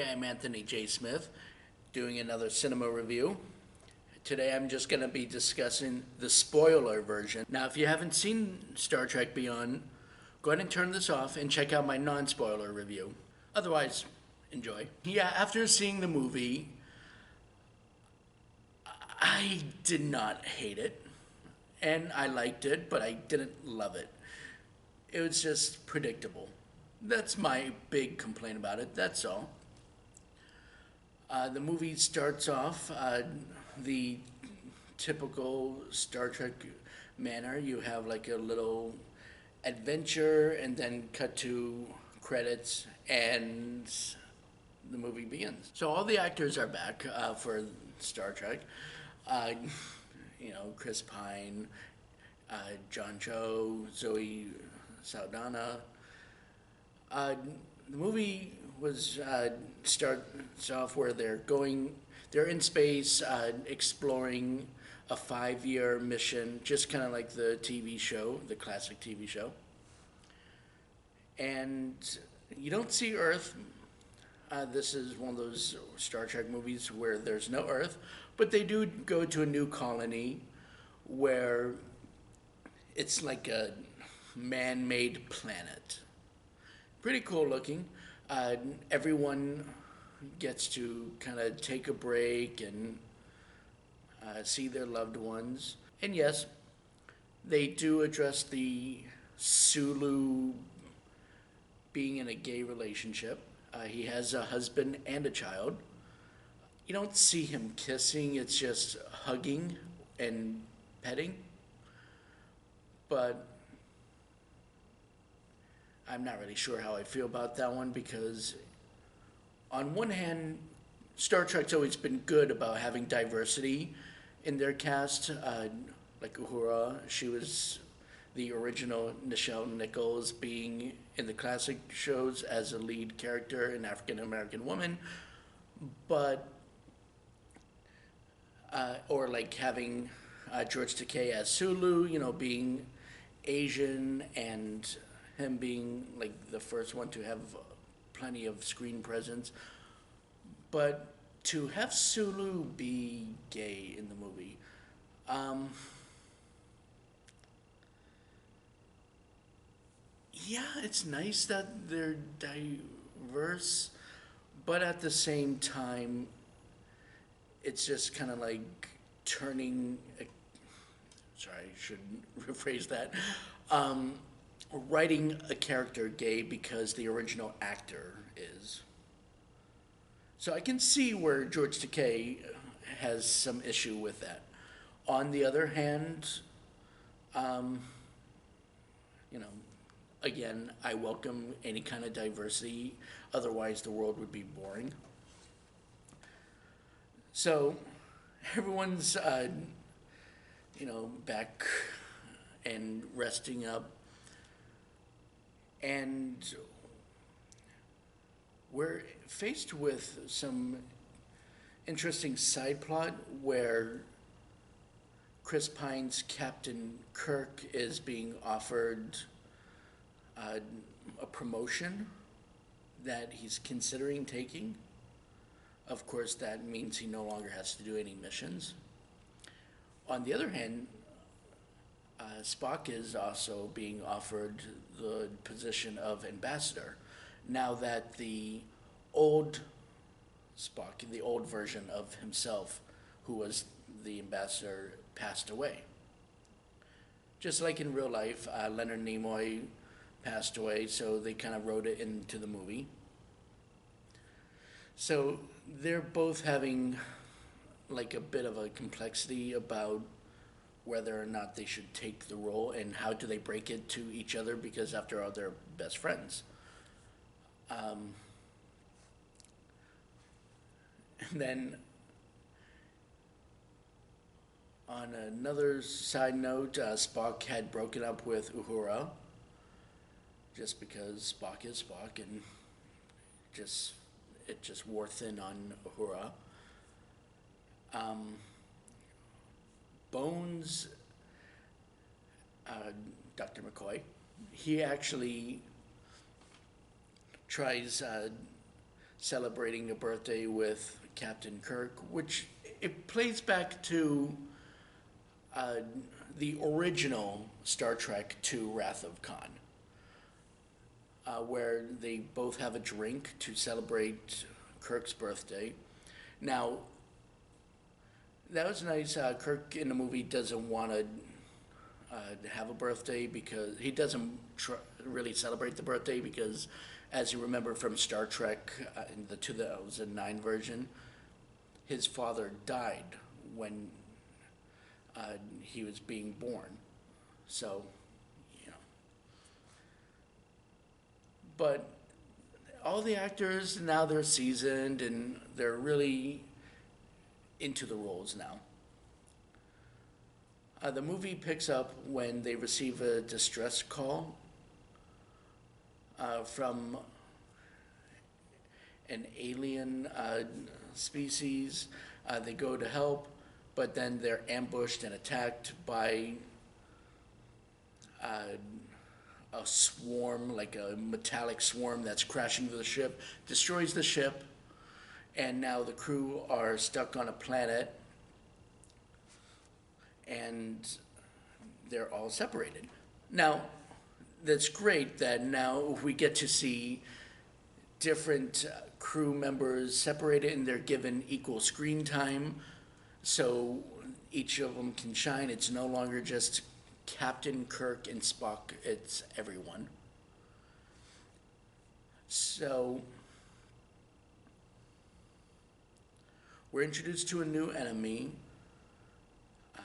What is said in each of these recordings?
Hey, I'm Anthony J. Smith, doing another cinema review. Today I'm just going to be discussing the spoiler version. Now, if you haven't seen Star Trek Beyond, go ahead and turn this off and check out my non spoiler review. Otherwise, enjoy. Yeah, after seeing the movie, I did not hate it. And I liked it, but I didn't love it. It was just predictable. That's my big complaint about it, that's all. The movie starts off the typical Star Trek manner. You have like a little adventure and then cut to credits and the movie begins. So all the actors are back for Star Trek. Uh, Chris Pine, John Cho, Zoe Saldana. The movie was starts off where they're in space, exploring a 5-year mission, just kind of like the TV show, the classic TV show. And you don't see Earth. This is one of those Star Trek movies where there's no Earth, but they do go to a new colony where it's like a man-made planet. Pretty cool looking. Everyone gets to kind of take a break and see their loved ones. And yes, they do address the Sulu being in a gay relationship. He has a husband and a child. You don't see him kissing, it's just hugging and petting. But I'm not really sure how I feel about that one because, on one hand, Star Trek's always been good about having diversity in their cast. Like Uhura, she was the original Nichelle Nichols, being in the classic shows as a lead character, an African American woman. But, or like having George Takei as Sulu, being Asian and him being like the first one to have plenty of screen presence. But to have Sulu be gay in the movie, yeah, it's nice that they're diverse, but at the same time, it's just kind of like turning. Sorry, I should rephrase that. Um, Writing a character gay because the original actor is. So I can see where George Takei has some issue with that. On the other hand, um, you know, again, I welcome any kind of diversity. Otherwise, the world would be boring. So everyone's, back and resting up. And we're faced with some interesting side plot where Chris Pine's Captain Kirk is being offered a promotion that he's considering taking. Of course, that means he no longer has to do any missions. On the other hand, Spock is also being offered the position of ambassador now that the old Spock, the old version of himself, who was the ambassador, passed away. Just like in real life, Leonard Nimoy passed away, so they kind of wrote it into the movie. So they're both having like a bit of a complexity about whether or not they should take the role and how do they break it to each other, because after all, they're best friends. And then on another side note, Spock had broken up with Uhura just because Spock is Spock, and it just wore thin on Uhura. Bones, Dr. McCoy, he actually tries celebrating a birthday with Captain Kirk, which it plays back to uh, the original Star Trek II Wrath of Khan, where they both have a drink to celebrate Kirk's birthday. Now, that was nice. Kirk in the movie doesn't want to have a birthday because he doesn't really celebrate the birthday because, as you remember from Star Trek in the 2009 version, his father died when he was being born. So, you know. But all the actors now they're seasoned and they're really into the roles now. The movie picks up when they receive a distress call from an alien species. They go to help, but then they're ambushed and attacked by uh, a swarm, like a metallic swarm that's crashing the ship, destroys the ship, and now the crew are stuck on a planet and they're all separated. Now, that's great that now we get to see different crew members separated and they're given equal screen time so each of them can shine. It's no longer just Captain Kirk and Spock, it's everyone. So we're introduced to a new enemy. I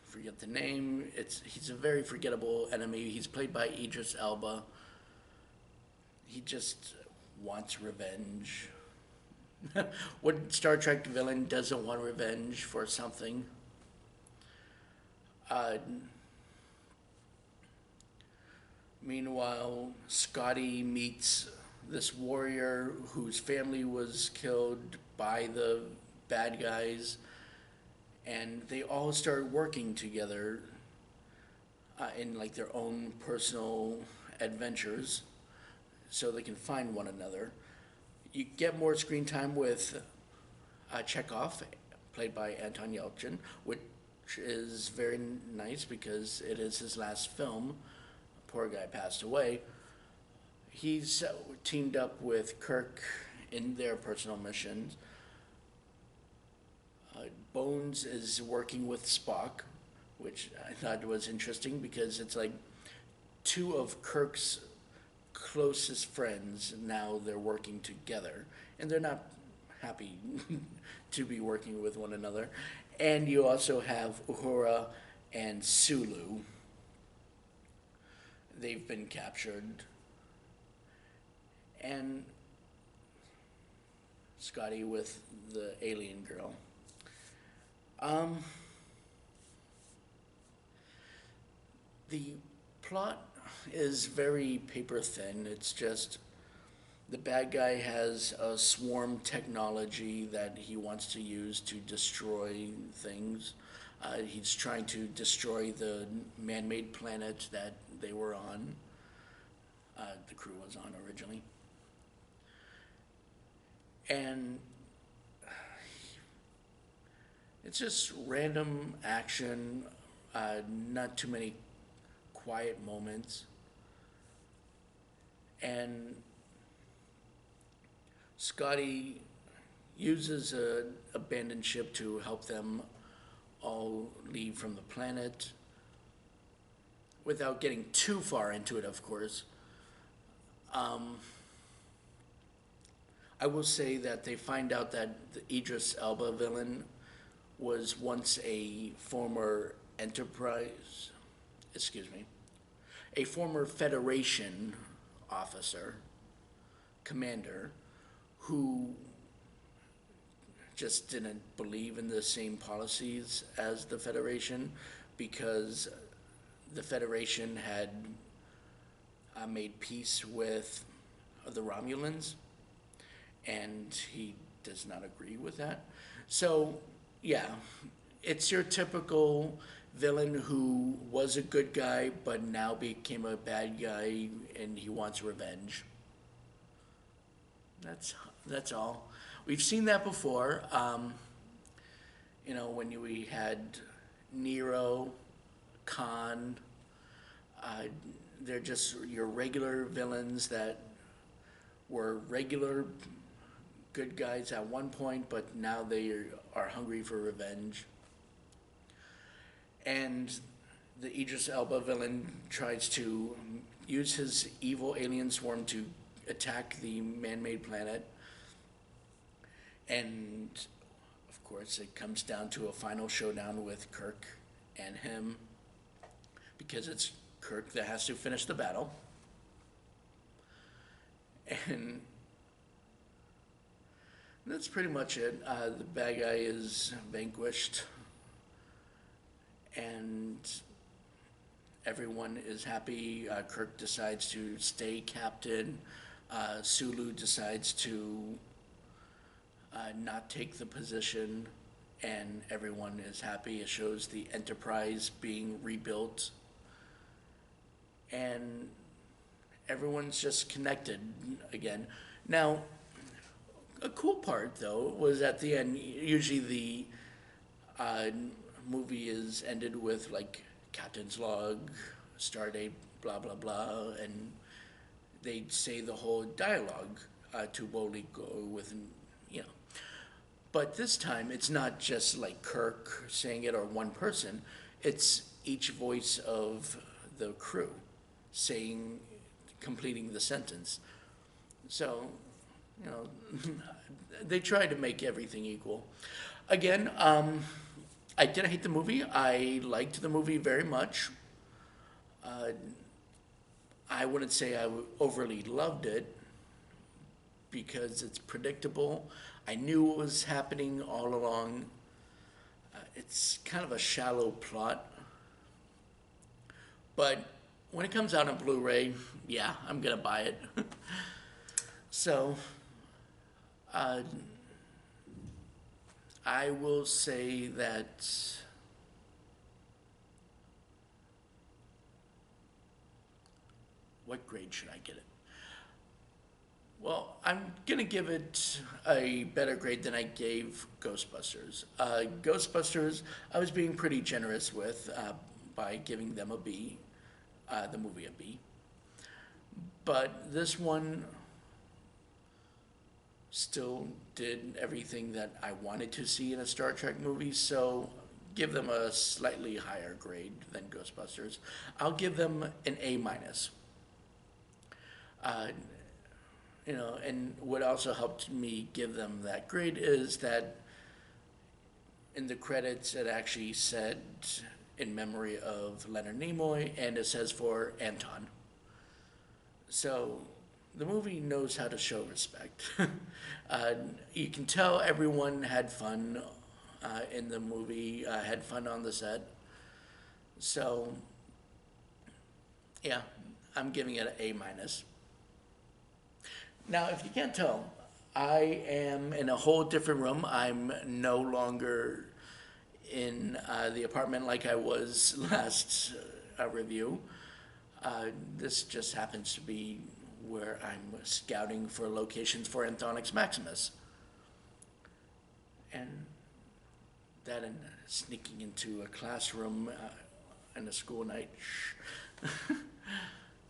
forget the name. He's a very forgettable enemy. He's played by Idris Elba. He just wants revenge. What Star Trek villain doesn't want revenge for something? Uh, Meanwhile, Scotty meets this warrior whose family was killed by the bad guys, and they all start working together in like their own personal adventures so they can find one another. You get more screen time with Chekhov, played by Anton Yelchin, which is very nice because it is his last film. Poor guy passed away. He's teamed up with Kirk in their personal missions. Bones is working with Spock, which I thought was interesting because it's like two of Kirk's closest friends now they're working together, and they're not happy to be working with one another. And you also have Uhura and Sulu. They've been captured. And Scotty with the alien girl. The plot is very paper thin. It's just the bad guy has a swarm technology that he wants to use to destroy things. He's trying to destroy the man-made planet that they were on, the crew was on originally. And it's just random action, not too many quiet moments. And Scotty uses an abandoned ship to help them all leave from the planet without getting too far into it, of course. I will say that they find out that the Idris Elba villain was once a former Enterprise, a former Federation officer, commander, who just didn't believe in the same policies as the Federation because the Federation had made peace with the Romulans, and he does not agree with that. So, yeah, it's your typical villain who was a good guy but now became a bad guy and he wants revenge. That's that's all. We've seen that before. When we had Nero, Khan, uh, they're just your regular villains that were regular good guys at one point, but now they are hungry for revenge. And the Idris Elba villain tries to use his evil alien swarm to attack the man-made planet. And of course, it comes down to a final showdown with Kirk and him because it's Kirk that has to finish the battle. And that's pretty much it. The bad guy is vanquished, and everyone is happy. Kirk decides to stay captain. Sulu decides to not take the position, and everyone is happy. It shows the Enterprise being rebuilt, and everyone's just connected again. Now, a cool part though was at the end. Usually, the uh, movie is ended with like captain's log, stardate, blah blah blah, and they say the whole dialogue to boldly go with, you know. But this time, it's not just like Kirk saying it or one person. It's each voice of the crew saying, completing the sentence. So, you know, they try to make everything equal. Again, I didn't hate the movie. I liked the movie very much. Uh, I wouldn't say I overly loved it because it's predictable. I knew what was happening all along. It's kind of a shallow plot. But when it comes out on Blu-ray, yeah, I'm gonna buy it. So, uh, I will say that what grade should I get it? Well, I'm gonna give it a better grade than I gave Ghostbusters. Ghostbusters, I was being pretty generous with by giving them a B, the movie a B. But this one still did everything that I wanted to see in a Star Trek movie, so give them a slightly higher grade than Ghostbusters. I'll give them an A minus. Uh, and what also helped me give them that grade is that in the credits it actually said in memory of Leonard Nimoy, and it says for Anton. So the movie knows how to show respect. You can tell everyone had fun in the movie, had fun on the set. So, yeah, I'm giving it an A minus. Now, if you can't tell, I am in a whole different room. I'm no longer in the apartment like I was last review. This just happens to be where I'm scouting for locations for Anthonix Maximus. And that and sneaking into a classroom in a school night.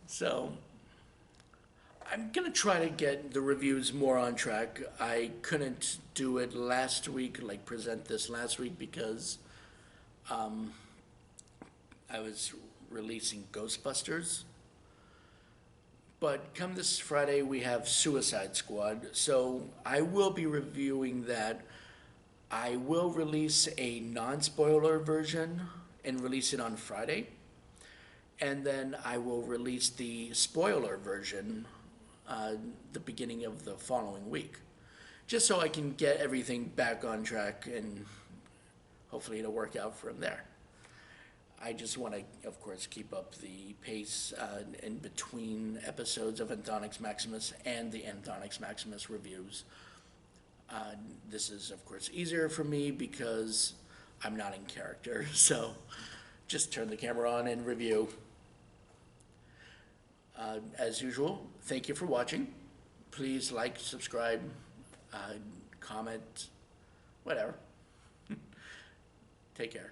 So I'm gonna try to get the reviews more on track. I couldn't do it last week, like present this last week, because I was releasing Ghostbusters. But come this Friday, we have Suicide Squad. So I will be reviewing that. I will release a non-spoiler version and release it on Friday. And then I will release the spoiler version the beginning of the following week. Just so I can get everything back on track, and hopefully it'll work out from there. I just want to, of course, keep up the pace in between episodes of Anthonix Maximus and the Anthonix Maximus reviews. This is, of course, easier for me because I'm not in character. So just turn the camera on and review. As usual, thank you for watching. Please like, subscribe, comment, whatever. Take care.